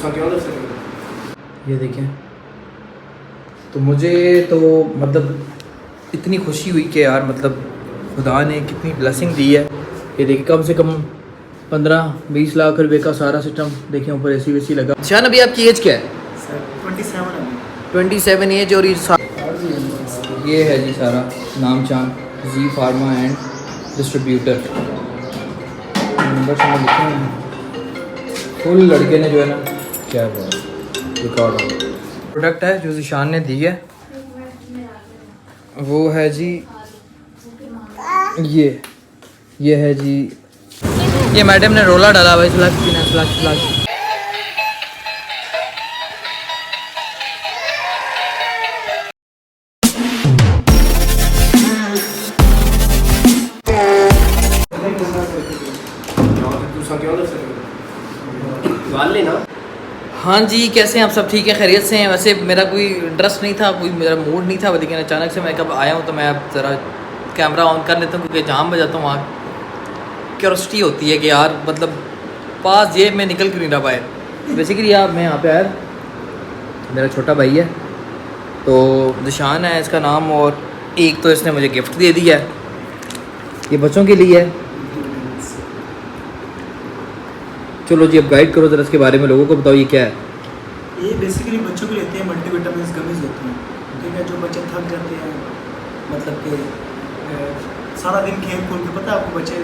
ये देखें, तो मुझे तो मतलब इतनी खुशी हुई कि यार मतलब खुदा ने कितनी ब्लेसिंग दी है। ये देखिए कम से कम 15-20 लाख रुपए का सारा सिस्टम। देखें ऊपर एसी वेसी लगा। शान अभी आपकी एज क्या है? 27 एज। और ये है जी सारा नाम चांद जी फार्मा एंड डिस्ट्रीब्यूटर। नंबर से लिखे हैं फुल लड़के ने जो है ना क्या हुआ रिकॉर्ड प्रोडक्ट है जो ज़ीशान ने दी है वो है जी ये है जी। ये मैडम ने रोला डाला भाई स्लैश। हाँ जी, कैसे हैं आप सब? ठीक है, खैरियत से हैं? वैसे मेरा कोई इंटरेस्ट नहीं था, कोई मेरा मूड नहीं था, लेकिन अचानक से मैं कब आया हूँ तो मैं अब ज़रा कैमरा ऑन कर लेता हूँ क्योंकि जहाँ मैं जाता हूँ वहाँ क्यूरियोसिटी होती है कि यार मतलब पास जेब में निकल क्यों नहीं रहा बाहर। बेसिकली आप मैं यहाँ पे आया, मेरा छोटा भाई है तो ज़ीशान है इसका नाम, और एक तो इसने मुझे गिफ्ट दे दिया है, ये बच्चों के लिए है। चलो जी अब गाइड करो जरा इसके बारे में, लोगों को बताओ ये क्या है। ये बेसिकली बच्चों के लेते हैं मल्टीविटामिन गमीज होते हैं, ठीक है। जो बच्चे थक जाते हैं मतलब कि सारा दिन खेल कूद के, पता है आपको बच्चे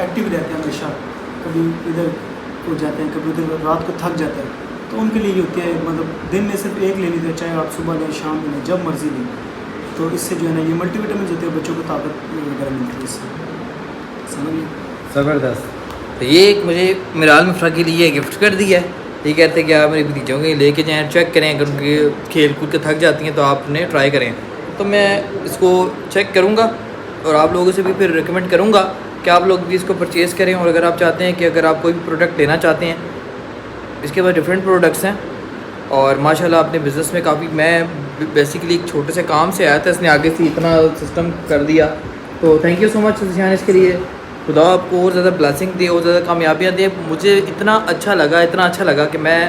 एक्टिव रहते हैं हमेशा, कभी इधर को जाते हैं कभी उधर, रात को थक जाते हैं, तो उनके लिए ये होती है मतलब दिन में सिर्फ एक ले लीजिए, चाहे आप सुबह लें शाम में लें जब मर्जी लें, तो इससे जो है ना ये मल्टीविटामिन होते हैं, बच्चों को ताकत वगैरह मिलती है इससे। समझिए, ज़बरदस्त। तो ये एक मुझे मिराल मुफ्रा के लिए गिफ्ट कर दिया है। ये कहते हैं कि आप मेरे भतीजों के लेके जाएँ, चेक करें, अगर उनके खेल कूद के थक जाती हैं तो आप उन्हें ट्राई करें। तो मैं इसको चेक करूँगा और आप लोगों से भी फिर रिकमेंड करूँगा कि आप लोग भी इसको परचेज़ करें। और अगर आप चाहते हैं कि अगर आप कोई भी प्रोडक्ट लेना चाहते हैं, इसके पास डिफरेंट प्रोडक्ट्स हैं और माशाल्लाह अपने बिज़नेस में काफ़ी, मैं बेसिकली एक छोटे से काम से आया था, इसने आगे से इतना सिस्टम कर दिया। तो thank you so much Zeeshan इसके लिए। खुदा आपको और ज़्यादा ब्लेसिंग दे और ज़्यादा कामयाबियाँ दे। मुझे इतना अच्छा लगा कि मैं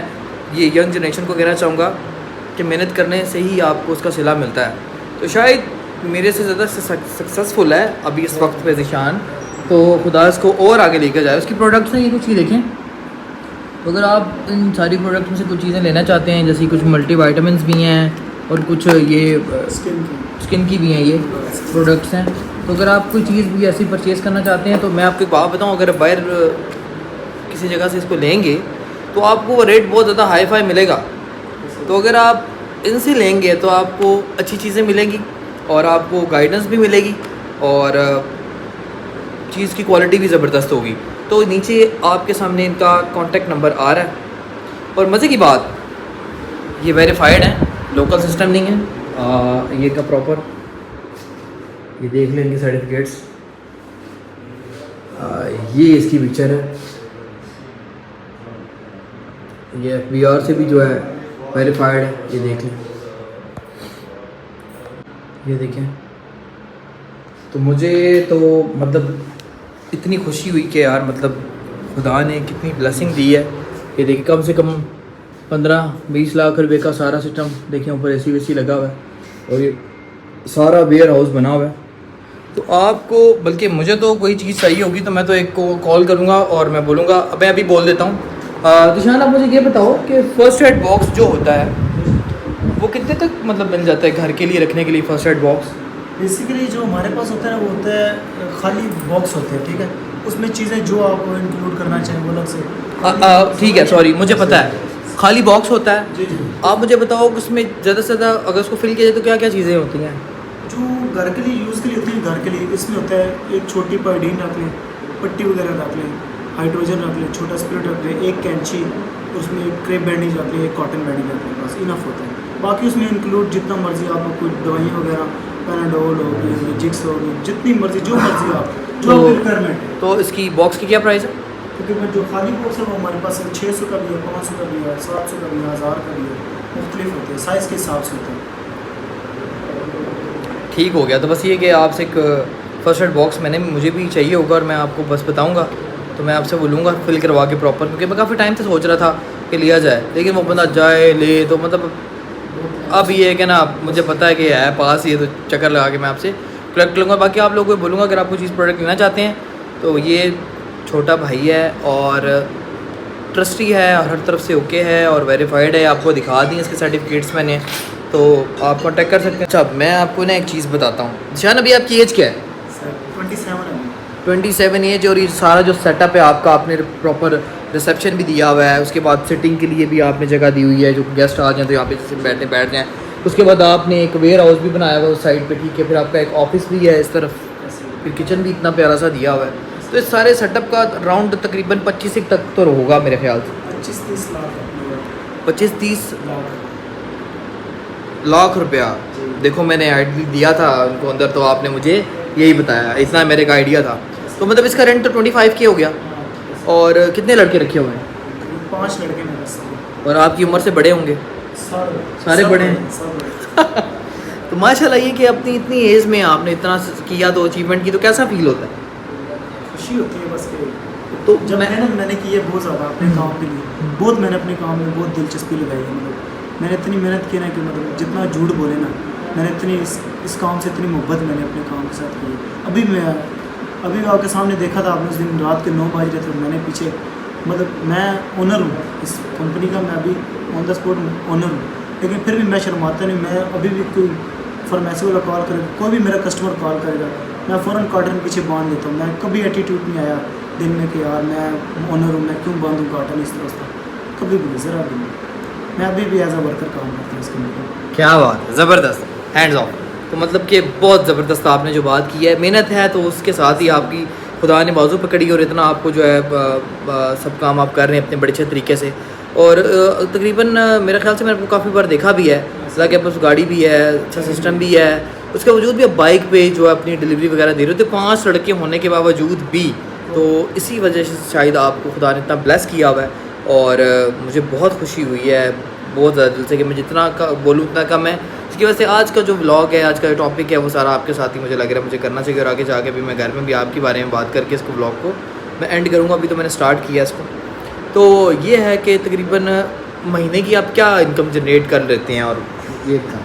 ये यंग जनरेशन को कहना चाहूँगा कि मेहनत करने से ही आपको उसका सिला मिलता है। तो शायद मेरे से ज़्यादा सक्सेसफुल है अभी इस वक्त पे ज़ीशान, तो खुदा इसको और आगे लेकर जाए। उसकी प्रोडक्ट्स हैं ये कुछ ही देखें, तो अगर आप इन सारी प्रोडक्ट्स में से कुछ चीज़ें लेना चाहते हैं, जैसे कुछ मल्टीविटामिन्स भी हैं और कुछ ये स्किन की भी हैं, ये प्रोडक्ट्स हैं। तो अगर आप कोई चीज़ भी ऐसी परचेज़ करना चाहते हैं तो मैं आपको एक बात बताऊं, अगर बाहर किसी जगह से इसको लेंगे तो आपको वो रेट बहुत ज़्यादा हाई फाई मिलेगा। तो अगर आप इनसे लेंगे तो आपको अच्छी चीज़ें मिलेंगी और आपको गाइडेंस भी मिलेगी और चीज़ की क्वालिटी भी ज़बरदस्त होगी। तो नीचे आपके सामने इनका कॉन्टेक्ट नंबर आ रहा है। और मज़े की बात, ये वेरीफाइड है, लोकल सिस्टम नहीं है। ये का प्रॉपर ये देख लें इनके सर्टिफिकेट्स, ये इसकी पिक्चर है, ये FBR से भी जो है वेरीफाइड है, ये देख लें, ये देखें। तो मुझे तो मतलब इतनी खुशी हुई कि यार मतलब खुदा ने कितनी ब्लेसिंग दी है। ये देखिए कम से कम 15-20 लाख रुपए का सारा सिस्टम। देखें ऊपर एसी वेसी लगा हुआ है और ये सारा वेयर हाउस बना हुआ है। तो आपको, बल्कि मुझे तो कोई चीज़ चाहिए होगी तो मैं तो एक को कॉल करूँगा और मैं बोलूँगा, मैं अभी बोल देता हूँ। ज़ीशान आप मुझे ये बताओ कि फ़र्स्ट एड बॉक्स जो होता है वो कितने तक मतलब मिल जाता है घर के लिए रखने के लिए? फ़र्स्ट एड बॉक्स बेसिकली जो हमारे पास होता है ना वो होता है खाली बॉक्स होते हैं, ठीक है। उसमें चीज़ें जो आप इंक्लूड करना चाहें वो अलग से, ठीक है, सॉरी मुझे पता है खाली बॉक्स होता है। जी जी। आप मुझे बताओ उसमें ज़्यादा से ज़्यादा अगर उसको फिल किया जाए तो क्या क्या चीज़ें होती हैं जो घर के लिए यूज़ के लिए होती है? घर के लिए इसमें होता है एक छोटी पायोडीन रख लें, पट्टी वगैरह रख लें, हाइड्रोजन रख लें, छोटा स्पिरिट रख लें, एक कैंची, उसमें एक क्रेप बैंडेज रख लें, एक कॉटन बैंडेज रख लें, बस इनफ होता है। बाकी उसमें इंक्लूड जितना मर्जी आप कोई दवाइयाँ वगैरह, पैनाडोल हो गई, जिक्स हो गई, जितनी मर्जी जो मर्जी आप जो रिक्वायरमेंट है। तो इसकी बॉक्स की क्या प्राइस है? क्योंकि मैं जो खाली बॉक्स है वो हमारे पास 600 का भी है, 500 का भी है, 700 का भी है, 1000 का भी है, मुख्तलिफ होते हैं, साइज़ के हिसाब से होते हैं। ठीक हो गया। तो बस ये कि आपसे एक फर्स्ट एड बॉक्स मुझे भी चाहिए होगा और मैं आपको बस बताऊंगा। तो मैं आपसे बोलूँगा फिल करवा के प्रॉपर, क्योंकि मैं काफ़ी टाइम से सोच रहा था कि लिया जाए, लेकिन वो बंदा जाए ले तो मतलब अब ये है कि ना मुझे पता है कि है पास ही है, तो चक्कर लगा के मैं आपसे कलेक्ट लूँगा। बाकी आप लोगों को बोलूँगा अगर आप कोई चीज़ प्रोडक्ट लेना चाहते हैं तो ये छोटा भाई है और ट्रस्टी है और हर तरफ से ओके है और वेरीफाइड है, आपको दिखा दी इसके सर्टिफिकेट्स मैंने, तो आप कॉन्टैक्ट कर सकते हैं। अच्छा मैं आपको ना एक चीज़ बताता हूँ, निशान अभी आपकी एज क्या है? सर 27 है। 27 एज, और ये सारा जो सेटअप है आपका, आपने प्रॉपर रिसेप्शन भी दिया हुआ है, उसके बाद सिटिंग के लिए भी आपने जगह दी हुई है, जो गेस्ट आ जाए तो यहाँ पे जैसे बैठ जाएँ। उसके बाद आपने एक वेयर हाउस भी बनाया हुआ है उस साइड पे, ठीक है, फिर आपका एक ऑफिस भी है इस तरफ, फिर किचन भी इतना प्यारा सा दिया हुआ है। तो इस सारे सेटअप का राउंड तकरीबन 25 तक तो होगा मेरे ख्याल से, 25-30 लाख 25-30 लाख रुपया। देखो मैंने आइडिया दिया था उनको अंदर, तो आपने मुझे यही बताया, इतना मेरे का आइडिया था। तो मतलब इसका रेंट तो 25 के हो गया। और कितने लड़के रखे हुए हैं? 5 लड़के मेरे साथ। और आपकी उम्र से बड़े होंगे? सारे बड़े हैं। सब तो माशाल्लाह ये कि अपनी इतनी एज में आपने इतना किया, तो अचीवमेंट की, तो कैसा फील होता है? खुशी होती है बस कि तो जब मैंने की है बहुत ज़्यादा अपने काम के लिए, बहुत मैंने अपने काम में बहुत दिलचस्पी लगाई है। मतलब मैंने इतनी मेहनत की ना कि मतलब जितना झूठ बोले ना, मैंने इतनी इस काम से इतनी मोहब्बत मैंने अपने काम के साथ की है। अभी आपके सामने देखा था आपने, उस दिन रात के 9 बज रहे थे, मैंने पीछे मतलब मैं ओनर हूँ इस कंपनी का, मैं अभी ऑन द स्पॉट ओनर हूँ, लेकिन फिर भी मैं शर्माता नहीं। मैं अभी भी कोई फरमाइशी वाला कॉल करेगा, कोई भी मेरा कस्टमर कॉल करेगा, मैं फ़ौरन कार्टन पीछे बांध देता हूँ। मैं कभी एटीट्यूड नहीं आया दिन में कि यार मैं ओनर हूँ, मैं क्यों बांधूँ कार्टन इस तरह से, कभी भी नहीं, ज़रा भी नहीं। मैं अभी भी एज अ वर्कर काम करता हूँ इस कंपनी में। क्या बात है, ज़बरदस्त, हैंड्स ऑफ। तो मतलब कि बहुत ज़बरदस्त आपने जो बात की है, मेहनत है तो उसके साथ ही आपकी खुदा ने बाजू पकड़ी और इतना आपको जो है सब काम आप कर रहे हैं अपने बड़े अच्छे तरीके से। और तकरीबन मेरे ख्याल से मैंने आपको काफ़ी बार देखा भी है, हालांकि आपके पास गाड़ी भी है, अच्छा सिस्टम भी है, उसके बावजूद भी आप बाइक पे जो है अपनी डिलीवरी वगैरह दे रहे हो। तो 5 लड़के होने के बावजूद भी, तो इसी वजह से शायद आपको खुदा ने इतना ब्लेस किया हुआ है। और मुझे बहुत खुशी हुई है, बहुत ज़्यादा दिल से, कि मैं जितना बोलूँ उतना कम है। इसकी वजह से आज का जो व्लॉग है, आज का जो टॉपिक है, वो सारा आपके साथ ही मुझे लग रहा है मुझे करना चाहिए। और आगे जाके भी मैं घर में भी आपके बारे में बात करके इसको व्लॉग को मैं एंड करूँगा। अभी तो मैंने स्टार्ट किया इसको। तो ये है कि तकरीबन महीने की आप क्या इनकम जनरेट कर लेते हैं? और ये था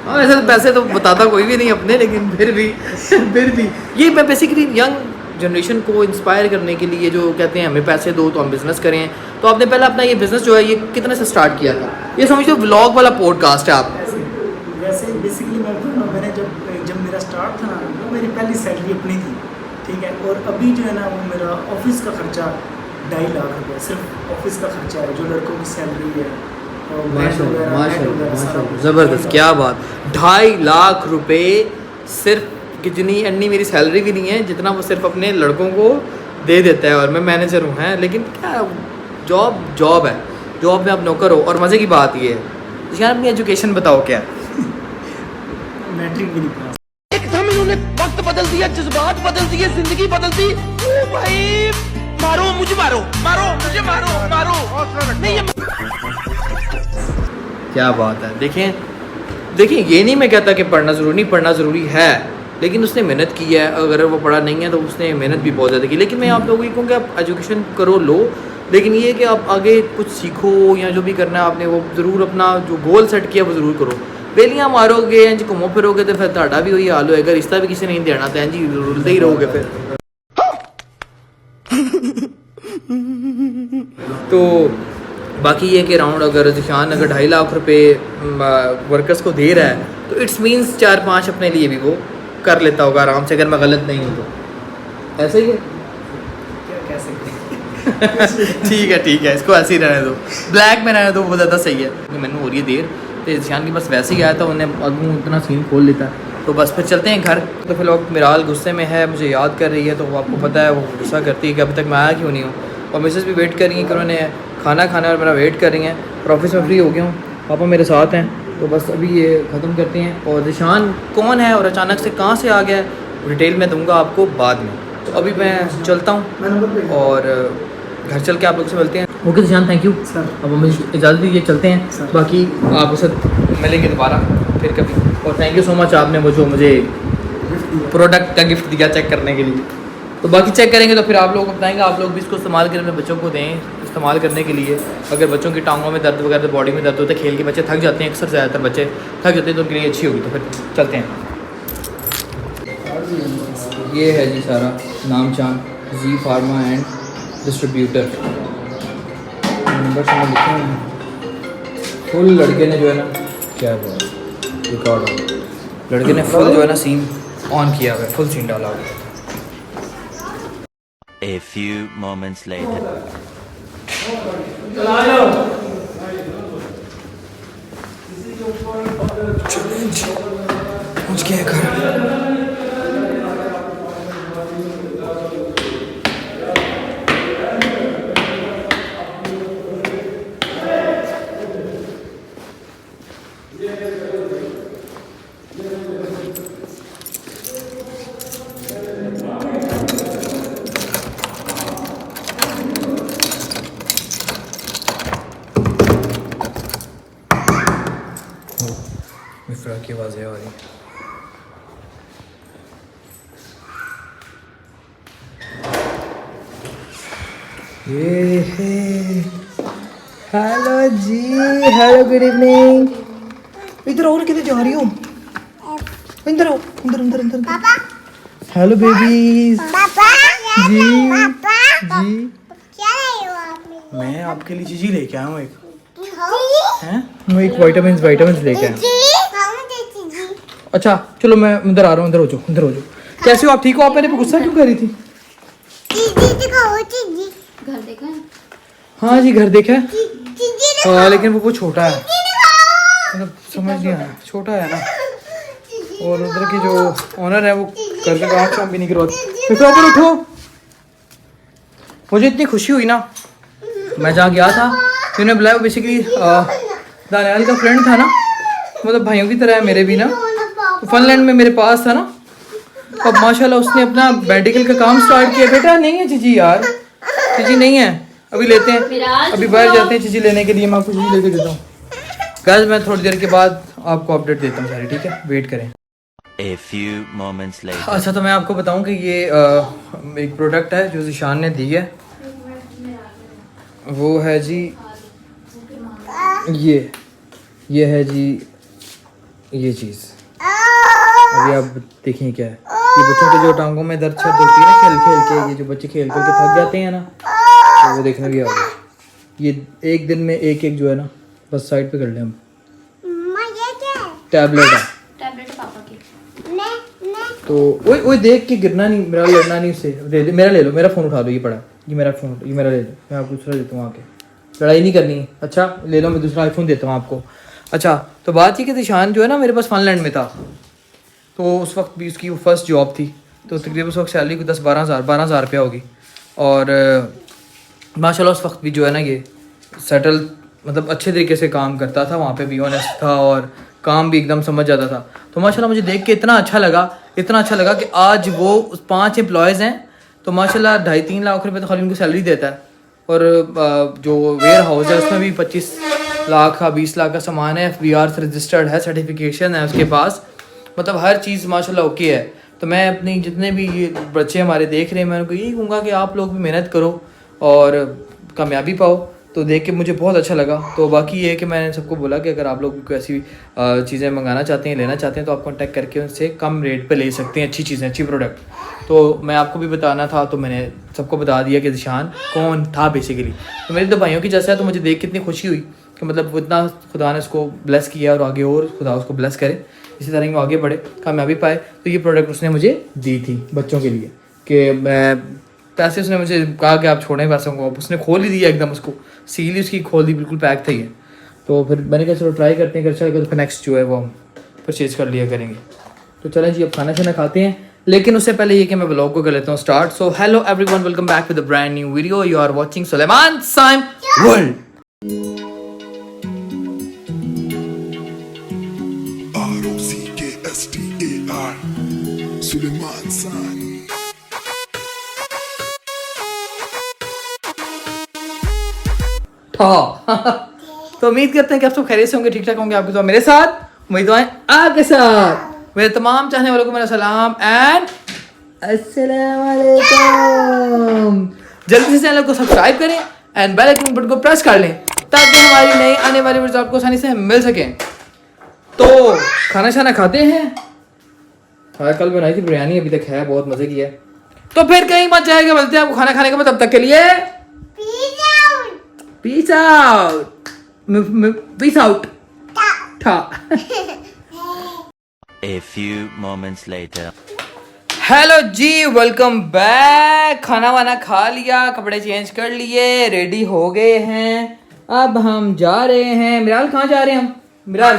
हाँ, ऐसे तो पैसे तो बताता कोई भी नहीं अपने, लेकिन फिर भी ये मैं बेसिकली यंग जनरेशन को इंस्पायर करने के लिए, जो कहते हैं हमें पैसे दो तो हम बिज़नेस करें। तो आपने पहले अपना ये बिज़नेस जो है ये कितने से स्टार्ट किया था? ये समझ लो व्लॉग वाला पॉडकास्ट है आप। वैसे बेसिकली मैं बताऊँ, मैंने जब मेरा स्टार्ट था ना, वो मेरी पहली सैलरी अपनी थी, ठीक है। और अभी जो है ना, वो मेरा ऑफिस का खर्चा 2.5 लाख रुपये सिर्फ ऑफिस का खर्चा है, जो लड़कों की सैलरी है। माशाल्लाह, ज़बरदस्त, क्या बात। 2.5 लाख रुपए सिर्फ, कितनी अन्नी मेरी सैलरी भी नहीं है जितना वो सिर्फ अपने लड़कों को दे देता है। और मैं मैनेजर हूँ, हैं, लेकिन क्या जॉब है, जॉब में आप नौकर हो। और मज़े की बात ये है यार, अपनी एजुकेशन बताओ क्या है? मैट्रिक भी नहीं पास। एकदम इन्होंने वक्त बदल दिया, जज्बात बदल दिए, जिंदगी बदल दी। ओ भाई मारो मुझे, मारो मुझे, मारो नहीं ये क्या बात है। देखें ये नहीं मैं कहता कि पढ़ना ज़रूरी है, लेकिन उसने मेहनत की है। अगर वो पढ़ा नहीं है तो उसने मेहनत भी बहुत ज़्यादा की। लेकिन मैं आप लोगों को कहूँ कि आप एजुकेशन करो, लो, लेकिन ये कि आप आगे कुछ सीखो या जो भी करना है आपने, वो ज़रूर अपना जो गोल सेट किया वो ज़रूर करो। बेलियाँ मारोगे इंज घूमो फिरोगे तो फिर ਤੁਹਾਡਾ भी वही हाल होएगा, रिश्ता भी किसी ने नहीं देना, तो इंज ही रुलते ही रहोगे फिर। तो बाकी ये कि राउंड अगर जिशान अगर 2.5 लाख रुपए वर्कर्स को दे रहा है, तो इट्स मीन्स 4-5 अपने लिए भी वो कर लेता होगा आराम से, अगर मैं गलत नहीं हूँ तो। ऐसे ही है? क्या कह सकते ठीक है, इसको ऐसे ही रहने दो, ब्लैक में रहने दो, वो ज़्यादा सही है। मैंने हो रही है देर, तो जिशान की बस वैसे ही आया था, उन्हें अगू इतना सीन खोल लेता। तो बस फिर चलते हैं घर। तो फिर लोग मिराल गुस्से में है, मुझे याद कर रही है, तो वो आपको पता है वो गुस्सा करती है कि अभी तक मैं आया क्यों नहीं हूँ। और मिसेस भी वेट कर रही हैं कि उन्होंने खाना खाना और मेरा वेट कर रही हैं। और ऑफिस में फ्री हो गया हूँ, पापा मेरे साथ हैं, तो बस अभी ये ख़त्म करते हैं। और जिशान कौन है और अचानक से कहाँ से आ गया है, डिटेल में दूंगा आपको बाद में। तो अभी मैं चलता हूँ और घर चल के आप लोग से मिलते हैं। Okay Zeeshan, thank you sir. अब हमें इजाज़त दीजिए, चलते हैं सर। बाकी आपके साथ मिलेंगे दोबारा फिर कभी। और थैंक यू सो मच, आपने वो जो मुझे प्रोडक्ट का गिफ्ट दिया चेक करने के लिए। तो बाकी चेक करेंगे तो फिर आप लोगों को बताएंगे, आप लोग भी इसको इस्तेमाल करें, अपने बच्चों को दें इस्तेमाल करने के लिए। अगर बच्चों की टांगों में दर्द वगैरह, बॉडी में दर्द होता है, खेल के बच्चे थक जाते हैं, अक्सर ज़्यादातर बच्चे थक जाते हैं, तो उनके लिए अच्छी होगी। तो फिर चलते हैं। ये है जी सारा नामचान जी फार्मा एंड डिस्ट्रीब्यूटर, नंबर से लिखे हैं। फुल लड़के ने जो है ना, क्या हुआ रिकॉर्ड हो, लड़के ने फुल जो है ना सीन ऑन किया हुआ है, फुल सीन डाला हुआ है। A few moments later. पहुंच गया घर। मिफ्रा की आवाज़ें आ रही हैं। ये हेलो जी, हेलो गुड इवनिंग। इधर आओ ना, किधर जा रही हो? अंदर आओ, अंदर अंदर अंदर। Hello babies. जी जी, मैं आपके लिए चीज़ी लेके आया हूँ एक। हैं? मैं एक विटामिन लेके आया हूँ। अच्छा चलो मैं अंदर आ रहा हूँ, अंदर हो जाओ, अंदर हो जाओ। कैसे हो आप, ठीक हो आप? मेरे पे गुस्सा क्यों कर रही थी? घर देखा है? हाँ जी घर देखा है, हाँ, लेकिन वो छोटा है, मतलब समझ नहीं आया, छोटा है ना। और उधर की जो ओनर है वो करके काम भी नहीं करवाते। फिर ऊपर उठो। मुझे इतनी खुशी हुई ना, मैं जहाँ गया था तो उन्हें बुलाया, बेसिकली दानियाल का फ्रेंड था ना, मतलब भाइयों की तरह है मेरे भी ना, तो फनलैंड में मेरे पास था ना। अब माशाल्लाह उसने अपना मेडिकल का काम स्टार्ट किया। बेटा नहीं है चीजी यार, चीजी नहीं है, अभी लेते हैं, अभी बाहर जाते हैं चीजी लेने के लिए, मैं आपको चीजी लेके देता हूँ। गाइस मैं थोड़ी देर के बाद आपको अपडेट देता हूँ सारी, ठीक है, वेट करें। A few moments later. अच्छा तो मैं आपको बताऊं कि ये एक प्रोडक्ट है जो ज़ीशान ने दी है, वो है जी ये है जी ये चीज़। अभी आप देखिए क्या है, ये बच्चों के जो टांगों में दर्द शर्द होती है ना खेल खेल के, ये जो बच्चे खेल खेल के थक जाते हैं ना, तो वो देखने भी आ गया। ये एक दिन में एक एक जो है ना, बस साइड पे कर लें हम। टैबलेट है, टैबलेट पापा की। तो ओए ओए देख के गिरना नहीं, मेरा लड़ना नहीं उससे। मेरा ले लो, मेरा फ़ोन उठा लो, ये पड़ा, ये मेरा फ़ोन, ये मेरा ले लो, मैं आपको दूसरा देता हूँ आके, लड़ाई नहीं करनी। अच्छा ले लो, मैं दूसरा आईफोन देता हूँ आपको। अच्छा तो बात ये कि ज़ीशान जो है ना मेरे पास फनलैंड में था, तो उस वक्त भी उसकी वो फर्स्ट जॉब थी, तो तकरीबन उस वक्त सैलरी को 12,000 रुपया होगी। और माशाल्लाह उस वक्त भी जो है ना ये सेटल, मतलब अच्छे तरीके से काम करता था, वहाँ पे भी ऑनेस्ट था और काम भी एकदम समझ जाता था। तो माशाल्लाह मुझे देख के इतना अच्छा लगा कि आज वो 5 एम्प्लॉयज़ हैं, तो माशाल्लाह 2.5-3 लाख रुपए तो खाली उनको सैलरी देता है। और जो वेयर हाउस है उसमें भी 25 लाख का 20 लाख का सामान है, FBR से रजिस्टर्ड है, सर्टिफिकेशन है उसके पास, मतलब हर चीज़ माशाल्लाह ओके है। तो मैं अपनी जितने भी ये बच्चे हमारे देख रहे हैं, मैं उनको यही कहूँगा कि आप लोग भी मेहनत करो और कामयाबी पाओ। तो देख के मुझे बहुत अच्छा लगा। तो बाकी ये है कि मैंने सबको बोला कि अगर आप लोग कोई ऐसी चीज़ें मंगाना चाहते हैं, लेना चाहते हैं, तो आप कांटेक्ट करके उनसे कम रेट पे ले सकते हैं, अच्छी चीज़ें, अच्छी प्रोडक्ट। तो मैं आपको भी बताना था, तो मैंने सबको बता दिया कि ज़ीशान कौन था बेसिकली। तो मेरे 2 भाइयों की जैसा है, तो मुझे देख के इतनी खुशी हुई कि मतलब वो इतना खुदा ने उसको ब्लेस किया, और आगे और खुदा उसको ब्लेस करे, इसी तरह वो आगे बढ़े, कामयाबी पाए। तो ये प्रोडक्ट उसने मुझे दी थी बच्चों के लिए, कि मैं पैसे, उसने मुझे कहा कि आप छोड़ें पैसों को, उसने खोल ही दिया एकदम, उसको सील ही उसकी खोल दी, बिल्कुल पैक था ये। तो फिर मैंने कहा चलो ट्राई करते हैं, अगर अच्छा लगा तो फिर नेक्स्ट जो है वो हम परचेज़ कर लिया करेंगे। तो चलें जी अब खाना शाना खाते हैं, लेकिन उससे पहले ये कि मैं ब्लॉग को कर लेता हूँ start. So hello everyone, welcome back with a brand new video. You are watching Suleman Saim world. ROCKSTAR Suleman Saim. तो उम्मीद करते हैं कि आप सब खैरियत से होंगे, ठीक ठाक होंगे, आपके दुआ मेरे साथ, मेरी दुआएं आपके साथ। मेरे तमाम चाहने वालों को मेरा सलाम एंड अस्सलाम वालेकुम। जल्दी से चैनल को सब्सक्राइब करें एंड बेल आइकन बटन को प्रेस कर लें ताकि हमारी नई आने वाली वीडियोस आपको आसानी से मिल सकें। तो खाना शाना खाते हैं। हाँ कल बनाई थी बिरयानी, अभी तक है, बहुत मजे की है। तो फिर कहीं मत जाएगा, मिलते हैं आपको खाना खाने के बाद। तब तक के लिए पीस आउट। पीस आउट था। A few moments later. Hello जी, वेलकम बैक। खाना वाना खा लिया, कपड़े चेंज कर लिए, रेडी हो गए हैं। अब हम जा रहे हैं। मिराल कहाँ जा रहे हैं हम? मिराल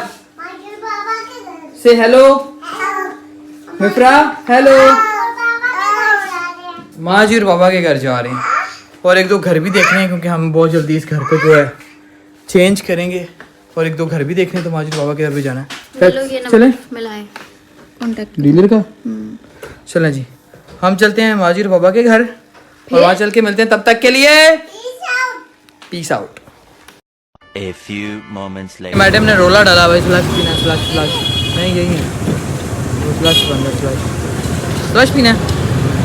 से हेलो। मिफ्रा हेलो। माजी और बाबा के घर जा रहे हैं और एक दो घर भी देखने हैं क्योंकि हम बहुत जल्दी इस घर को जो है चेंज करेंगे और एक दो घर भी देखने हैं, तो माजी और बाबा के घर भी जाना है। चलें मिलाए कॉन्टेक्ट डीलर का। चलें जी, हम चलते हैं माजी और बाबा के घर और वहाँ चल के मिलते हैं। तब तक के लिए peace out. A few moments later. Madam ने रोला डाला भाई, स्लश पीना, स्लश नहीं यही है वो, स्लश बन रहा, स्लश पीना है।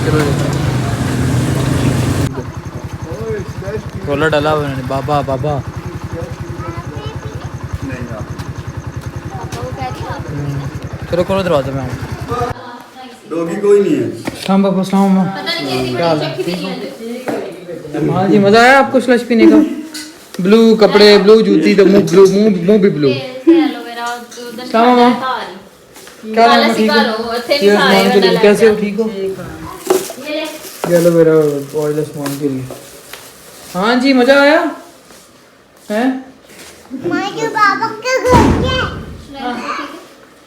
चलो रोला डाला उन्होंने। बाबा बाबा चलो खोलो दरवाजा में। डॉगी कोई नहीं है। सलाम बाबा, सलाम मामा, क्या हाल है? हाँ जी, मज़ा आया आपको स्लश पीने का? ब्लू कपड़े, ब्लू जूती, तो मुंह ब्लू, मुंह भी ब्लू। सलाम मामा, क्या नाम है? ठीक हो? कैसे हो? ठीक हो? ये लो मेरा ऑयल सामान के लिए। हाँ जी, मज़ा आया हैं?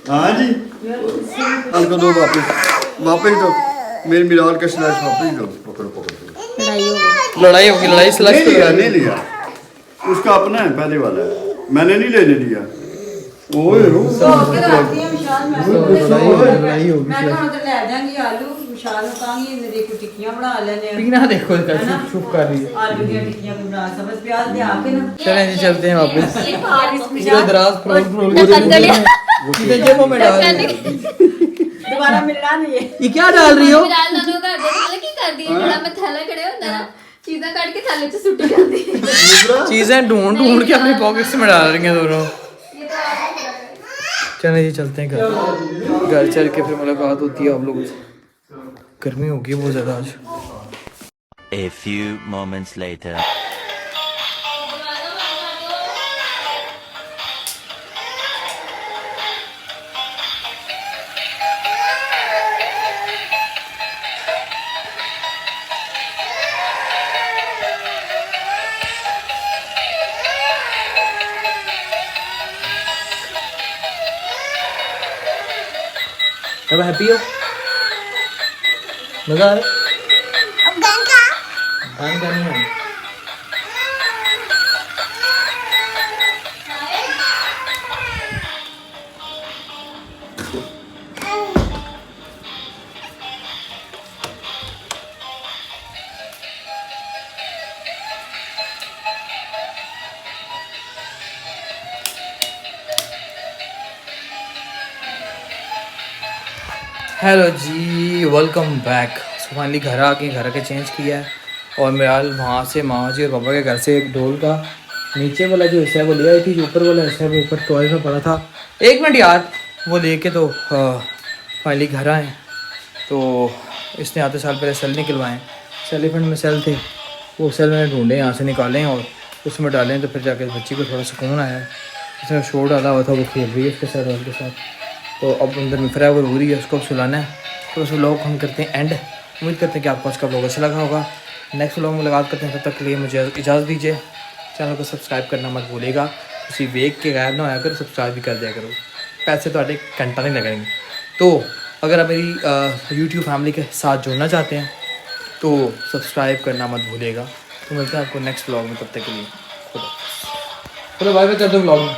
हाँ जी, अंकल दो वापस दो मेरे मिराल का स्लैश वापस दो। पकड़ो पकड़ो। लड़ाई होगी, लड़ाई स्लश नहीं लिया, नहीं लिया, उसका अपना है, पहले वाला है, मैंने नहीं लेने दिया। ओए लड़ाई होगी। पीना देखो इसका, चुप कर रही है। चलें जी, चलते हैं वापस। पूरा दराज फ्रोल के जेबों में डाल रही है। दोबारा मिलना नहीं है। ये क्या डाल रही हो? चीजें ढूंढ ढूंढ के अपनी पॉकेट्स में डाल रही हैं दोनों। चलें जी, चलते हैं घर। घर चल के फिर मुलाकात होती है आप लोगों से। गर्मी होगी बहुत ज्यादा आज। A few moments later. अब हैप्पी हो? मजा आ रहा है? गान का नहीं है। हेलो जी, वेलकम बैक। फाइनली घर आके घर आके चेंज किया है और मिराल वहाँ से मामा जी और पापा के घर से एक ढोल का नीचे वाला जो हिस्सा है वो ले आई थी, जो ऊपर वाला हिस्सा है वो ऊपर टॉयलेट में पड़ा था। 1 मिनट यार, वो लेके तो फाइनली घर आए। तो इसने आते साल पहले सेल निकलवाएँ, सेलिफेंट में सेल थे, वो सेल मैंने ढूंढे, यहाँ से निकालें और उसमें डालें। तो फिर जाके बच्ची को थोड़ा सुकून आया है। इसमें शोर डाला हुआ था, वो खेल रही है उसके साथ और के साथ। तो अब अंदर मिफ्रा वो रो रही है, उसको सुलाना है। तो उस व्लॉग हम करते हैं एंड। उम्मीद करते हैं कि आपको आज का व्लॉग अच्छा लगा होगा। नेक्स्ट व्लॉग में मुलाकात करते हैं, तब तक के लिए मुझे इजाज़त दीजिए। चैनल को सब्सक्राइब करना मत भूलिएगा, उसी वेग के गायब ना होया करो, सब्सक्राइब भी कर दिया करो, पैसे तो आटे घंटा नहीं लगेंगे। तो अगर आप मेरी यूट्यूब फैमिली के साथ जुड़ना चाहते हैं तो सब्सक्राइब करना मत भूलिएगा। तो मिलते हैं आपको नेक्स्ट व्लॉग में, तब तक के लिए चलो बाय बाय कर दो व्लॉग में।